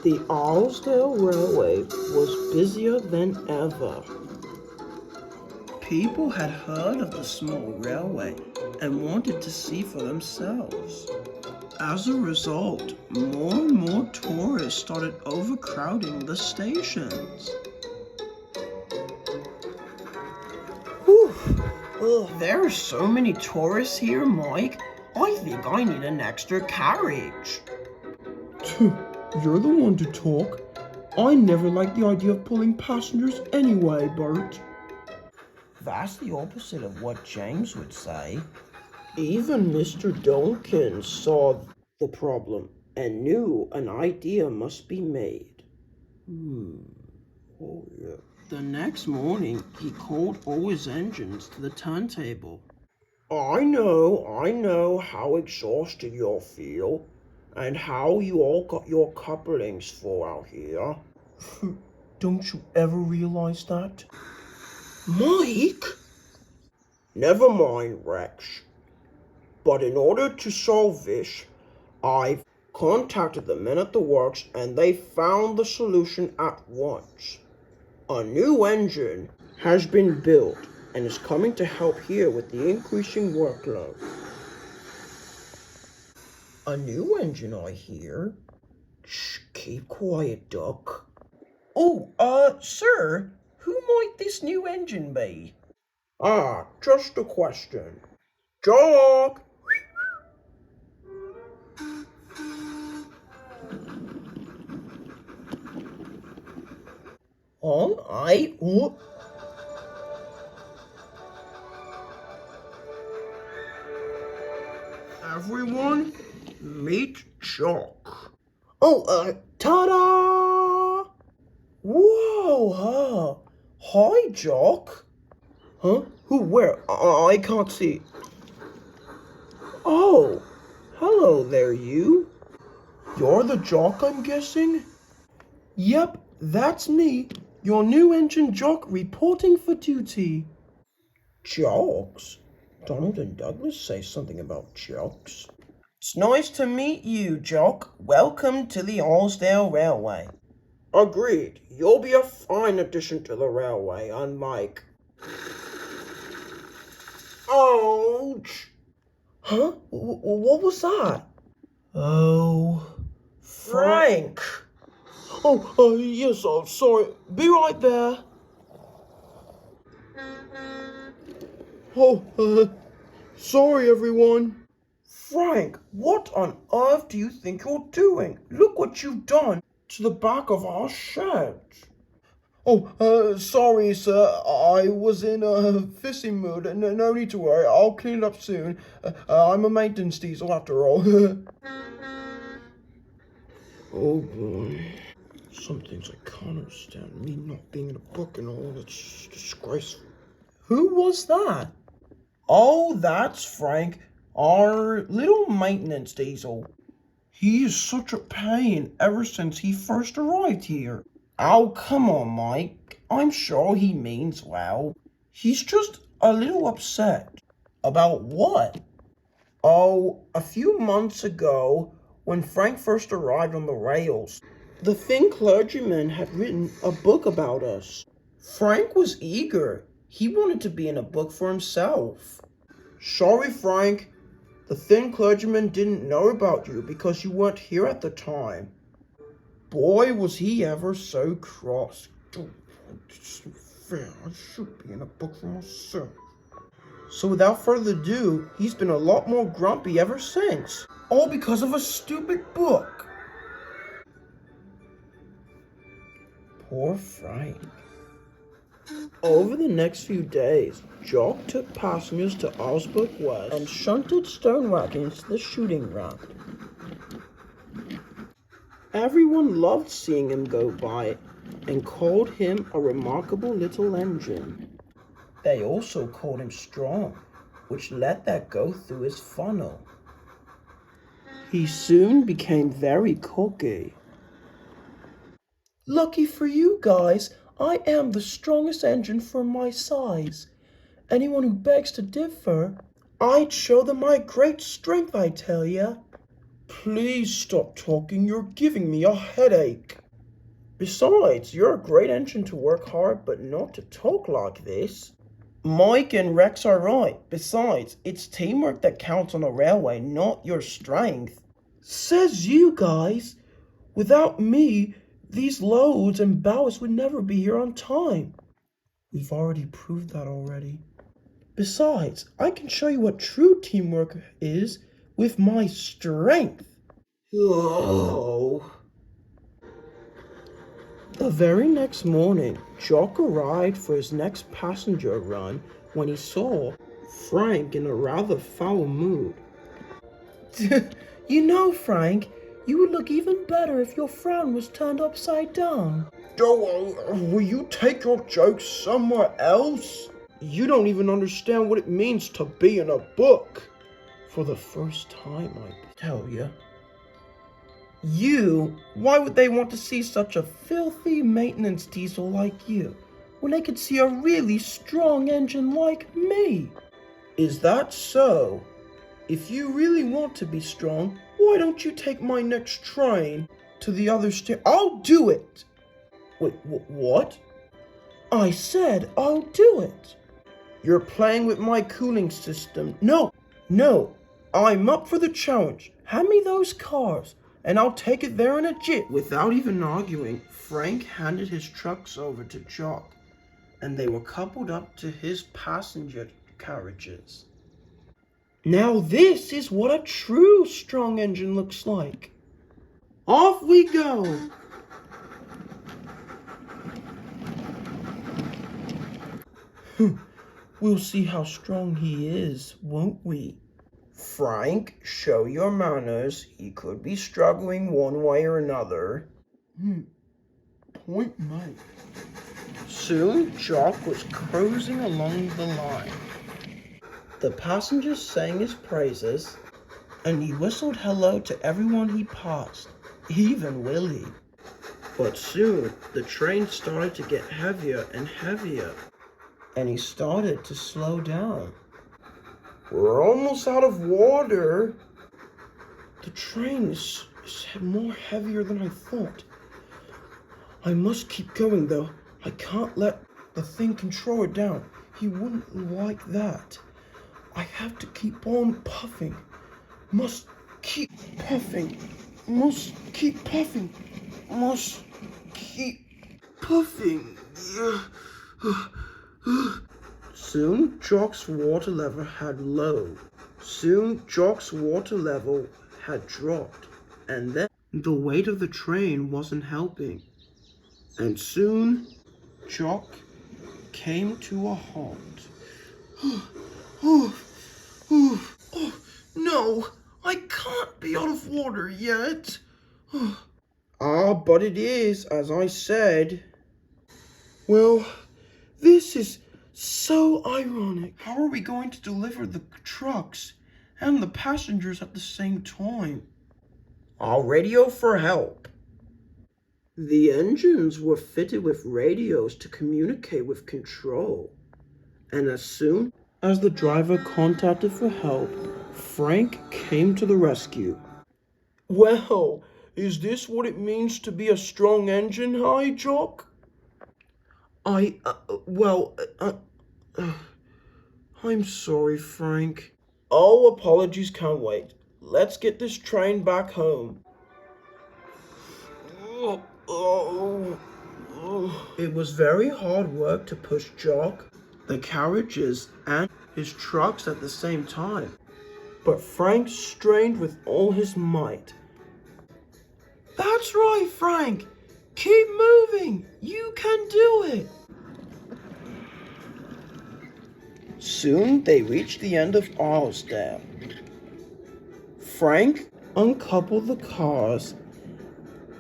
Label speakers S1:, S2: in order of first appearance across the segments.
S1: The Arlesdale Railway was busier than ever. People had heard of the small railway and wanted to see for themselves. As a result, more and more tourists started overcrowding the stations. Whew. There are so many tourists here, Mike. I think I need an extra carriage. You're the one to talk. I never liked the idea of pulling passengers anyway, Bert. That's the opposite of what James would say. Even Mr. Duncan saw the problem and knew an idea must be made. Oh yeah. The next morning, he called all his engines to the turntable. I know how exhausted you'll feel, and how you all got your couplings full out here. Don't you ever realize that? Mike? Never mind, Rex. But in order to solve this, I've contacted the men at the works and they found the solution at once. A new engine has been built and is coming to help here with the increasing workload. A new engine, I hear. Shh, keep quiet, Duck. Oh, sir, who might this new engine be? Just a question. Jock! Alright, what? Everyone, meet Jock. Ta-da! Whoa, hi, Jock. Huh? Who, where? I can't see. Oh, hello there, you. You're the Jock, I'm guessing? Yep, that's me, your new engine Jock reporting for duty. Jocks? Donald and Douglas say something about jocks. It's nice to meet you, Jock. Welcome to the Arlesdale Railway. Agreed. You'll be a fine addition to the railway, unlike... Ouch! Huh? What was that? Oh... Frank! Yes, I'm sorry. Be right there. Sorry, everyone. Frank, what on earth do you think you're doing? Look what you've done to the back of our shed. Sorry, sir. I was in a fishing mood. No need to worry. I'll clean it up soon. I'm a maintenance diesel after all. Oh, boy. Some things I can't understand. Me not being in a book and all. It's disgraceful. Who was that? Oh, that's Frank, our little maintenance diesel. He is such a pain ever since he first arrived here. Oh, come on, Mike. I'm sure he means well. He's just a little upset. About what? Oh, a few months ago, when Frank first arrived on the rails, the thin clergyman had written a book about us. Frank was eager. He wanted to be in a book for himself. Sorry, Frank. The thin clergyman didn't know about you because you weren't here at the time. Boy, was he ever so cross. It's not fair. I should be in a book for myself. So without further ado, he's been a lot more grumpy ever since. All because of a stupid book. Poor Frank. Over the next few days, Jock took passengers to Osbrook West and shunted stone wagons to the shooting ground. Everyone loved seeing him go by and called him a remarkable little engine. They also called him strong, which let that go through his funnel. He soon became very cocky. Lucky for you guys, I am the strongest engine for my size. Anyone who begs to differ, I'd show them my great strength, I tell ya. Please stop talking. You're giving me a headache. Besides, you're a great engine to work hard, but not to talk like this. Mike and Rex are right. Besides, it's teamwork that counts on a railway, not your strength. Says you guys. Without me, these loads and ballast would never be here on time. We've already proved that already. Besides, I can show you what true teamwork is with my strength. Oh. The very next morning, Jock arrived for his next passenger run when he saw Frank in a rather foul mood. You know, Frank, you would look even better if your frown was turned upside down. Oh, will you take your jokes somewhere else? You don't even understand what it means to be in a book. For the first time, I tell you. Why would they want to see such a filthy maintenance diesel like you, when they could see a really strong engine like me? Is that so? If you really want to be strong, why don't you take my next train to the other station? I'll do it! Wait, what? I said I'll do it. You're playing with my cooling system. No, I'm up for the challenge. Hand me those cars, and I'll take it there in a jiff. Without even arguing, Frank handed his trucks over to Jock, and they were coupled up to his passenger carriages. Now this is what a true strong engine looks like. Off we go! We'll see how strong he is, won't we? Frank, show your manners. He could be struggling one way or another. Point made. Soon, Jock was cruising along the line. The passengers sang his praises, and he whistled hello to everyone he passed, even Willie. But soon, the train started to get heavier and heavier, and he started to slow down. We're almost out of water. The train is more heavier than I thought. I must keep going, though. I can't let the thing control it down. He wouldn't like that. I have to keep on puffing. Must keep puffing. Must keep puffing. Must keep puffing. Soon, Jock's water level had dropped, and then the weight of the train wasn't helping. And soon, Jock came to a halt. No, I can't be out of water yet. But it is, as I said. Well, this is so ironic. How are we going to deliver the trucks and the passengers at the same time? I'll radio for help. The engines were fitted with radios to communicate with control. And as soon as the driver contacted for help, Frank came to the rescue. Well, is this what it means to be a strong engine, huh, Jock? I'm sorry, Frank. Oh, apologies can't wait. Let's get this train back home. It was very hard work to push Jock, the carriages, and his trucks at the same time. But Frank strained with all his might. That's right, Frank! Keep moving! You can do it! Soon they reached the end of Arlesdale. Frank uncoupled the cars,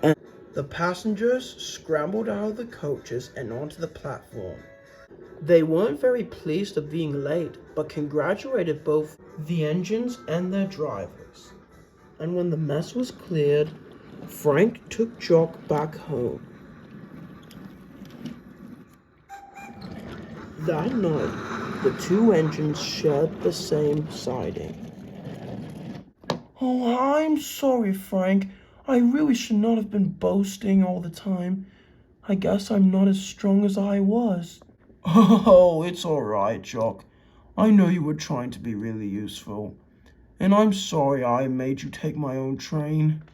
S1: and the passengers scrambled out of the coaches and onto the platform. They weren't very pleased of being late, but congratulated both the engines and their drivers. And when the mess was cleared, Frank took Jock back home. That night, the two engines shared the same siding. Oh, I'm sorry, Frank. I really should not have been boasting all the time. I guess I'm not as strong as I was. Oh, it's all right, Jock. I know you were trying to be really useful. And I'm sorry I made you take my own train.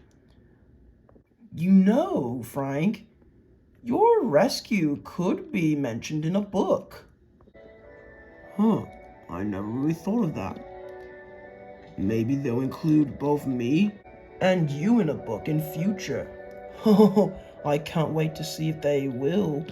S1: You know, Frank, your rescue could be mentioned in a book. Huh, I never really thought of that. Maybe they'll include both me and you in a book in future. Oh, I can't wait to see if they will.